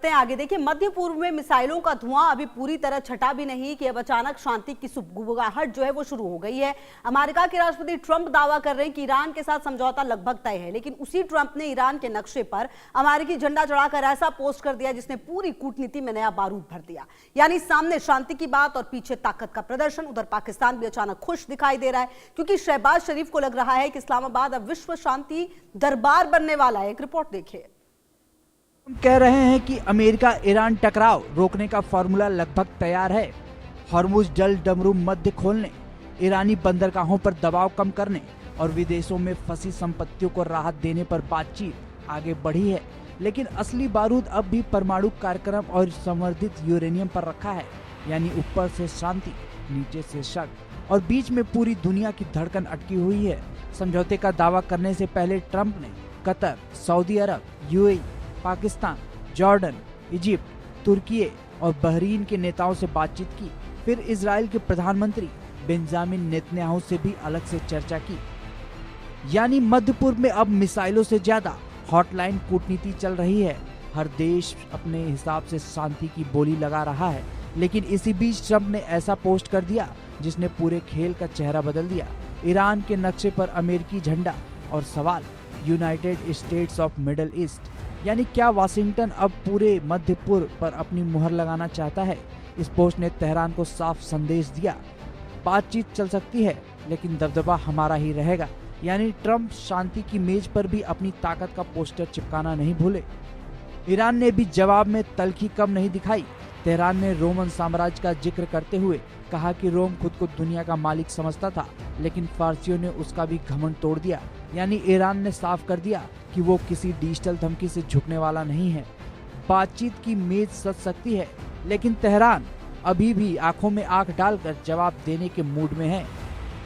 आगे देखिए, मध्य पूर्व में मिसाइलों का धुआं अभी पूरी तरह छटा भी नहीं कि अब अचानक शांति की सुगबुगाहट जो है वो शुरू हो गई है। अमेरिका के राष्ट्रपति ट्रंप दावा कर रहे हैं कि ईरान के साथ समझौता लगभग तय है, लेकिन उसी ट्रंप ने ईरान के नक्शे पर अमेरिकी झंडा चढ़ाकर ऐसा पोस्ट कर दिया जिसने पूरी कूटनीति में नया बारूद भर दिया। यानी सामने शांति की बात और पीछे ताकत का प्रदर्शन। उधर पाकिस्तान भी अचानक खुश दिखाई दे रहा है क्योंकि शहबाज शरीफ को लग रहा है कि इस्लामाबाद अब विश्व शांति दरबार बनने वाला है। एक रिपोर्ट देखिए। हम कह रहे हैं कि अमेरिका ईरान टकराव रोकने का फॉर्मूला लगभग तैयार है। हॉर्मुज जल डमरू मध्य खोलने, ईरानी बंदरगाहों पर दबाव कम करने और विदेशों में फंसी संपत्तियों को राहत देने पर बातचीत आगे बढ़ी है। लेकिन असली बारूद अब भी परमाणु कार्यक्रम और संवर्धित यूरेनियम पर रखा है। यानी ऊपर से शांति, नीचे से शक और बीच में पूरी दुनिया की धड़कन अटकी हुई है। समझौते का दावा करने से पहले ट्रंप ने कतर, सऊदी अरब, यूएई, पाकिस्तान, जॉर्डन, इजिप्ट, तुर्की और बहरीन के नेताओं से बातचीत की। फिर इजराइल के प्रधानमंत्री बेंजामिन नेतन्याहू से भी अलग से चर्चा की। यानी मध्य पूर्व में अब मिसाइलों से ज्यादा हॉटलाइन कूटनीति चल रही है। हर देश अपने हिसाब से शांति की बोली लगा रहा है। लेकिन इसी बीच ट्रंप ने ऐसा पोस्ट कर दिया जिसने पूरे खेल का चेहरा बदल दिया। ईरान के नक्शे पर अमेरिकी झंडा और सवाल, United states of middle east. यानी क्या वाशिंगटन अब पूरे मध्य पूर्व पर अपनी मुहर लगाना चाहता है? इस पोस्ट ने तेहरान को साफ संदेश दिया, बातचीत चल सकती है लेकिन दबदबा हमारा ही रहेगा। यानी ट्रंप शांति की मेज पर भी अपनी ताकत का पोस्टर चिपकाना नहीं भूले। ईरान ने भी जवाब में तल्खी कम नहीं दिखाई। तेहरान ने रोमन साम्राज्य का जिक्र करते हुए कहा कि रोम खुद को दुनिया का मालिक समझता था, लेकिन फारसियों ने उसका भी घमंड तोड़ दिया। यानी ईरान ने साफ कर दिया कि वो किसी डिजिटल धमकी से झुकने वाला नहीं है। बातचीत की मेज सज सकती है, लेकिन तेहरान अभी भी आंखों में आंख डालकर जवाब देने के मूड में है।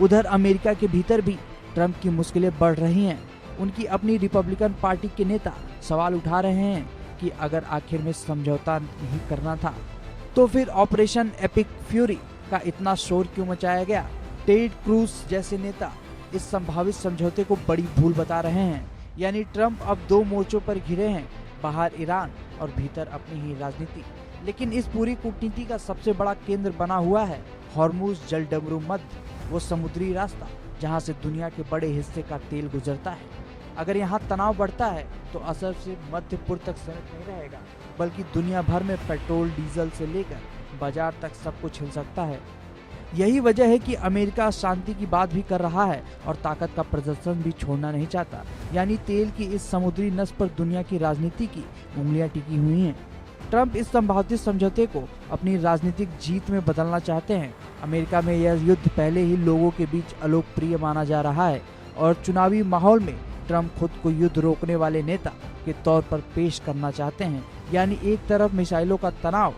उधर अमेरिका के भीतर भी ट्रंप की मुश्किलें बढ़ रही हैं। उनकी अपनी रिपब्लिकन पार्टी के नेता सवाल उठा रहे हैं कि अगर आखिर में समझौता नहीं करना था तो फिर ऑपरेशन एपिक फ्यूरी का इतना शोर क्यों मचाया गया? टेड क्रूज जैसे नेता इस संभावित समझौते को बड़ी भूल बता रहे हैं। यानी ट्रंप अब दो मोर्चों पर घिरे हैं, बाहर ईरान और भीतर अपनी ही राजनीति। लेकिन इस पूरी कूटनीति का सबसे बड़ा केंद्र बना हुआ है हॉर्मुज जल डमरू मध्य, वो समुद्री रास्ता जहां से दुनिया के बड़े हिस्से का तेल गुजरता है। अगर यहाँ तनाव बढ़ता है तो असर सिर्फ मध्य पूर्व तक सीमित नहीं रहेगा, बल्कि दुनिया भर में पेट्रोल डीजल से लेकर बाजार तक सब कुछ हिल सकता है। यही वजह है कि अमेरिका शांति की बात भी कर रहा है और ताकत का प्रदर्शन भी छोड़ना नहीं चाहता। यानी तेल की इस समुद्री नस पर दुनिया की राजनीति की उंगलियां टिकी हुई हैं। ट्रंप इस संभावित समझौते को अपनी राजनीतिक जीत में बदलना चाहते हैं। अमेरिका में यह युद्ध पहले ही लोगों के बीच अलोकप्रिय माना जा रहा है और चुनावी माहौल में ट्रंप खुद को युद्ध रोकने वाले नेता के तौर पर पेश करना चाहते हैं। यानी एक तरफ मिसाइलों का तनाव,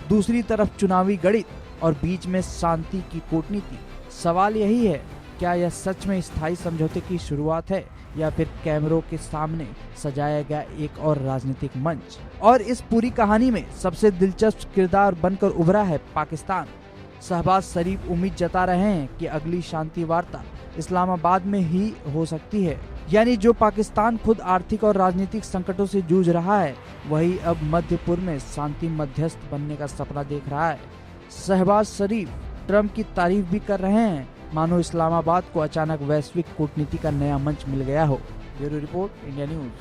दूसरी तरफ चुनावी गणित और बीच में शांति की कूटनीति। सवाल यही है, क्या यह सच में स्थायी समझौते की शुरुआत है या फिर कैमरों के सामने सजाया गया एक और राजनीतिक मंच? और इस पूरी कहानी में सबसे दिलचस्प किरदार बनकर उभरा है पाकिस्तान। शहबाज शरीफ उम्मीद जता रहे हैं कि अगली शांति वार्ता इस्लामाबाद में ही हो सकती है। यानी जो पाकिस्तान खुद आर्थिक और राजनीतिक संकटों से जूझ रहा है, वही अब मध्य पूर्व में शांति मध्यस्थ बनने का सपना देख रहा है। शहबाज शरीफ ट्रंप की तारीफ भी कर रहे हैं, मानो इस्लामाबाद को अचानक वैश्विक कूटनीति का नया मंच मिल गया हो। Bureau report, India news.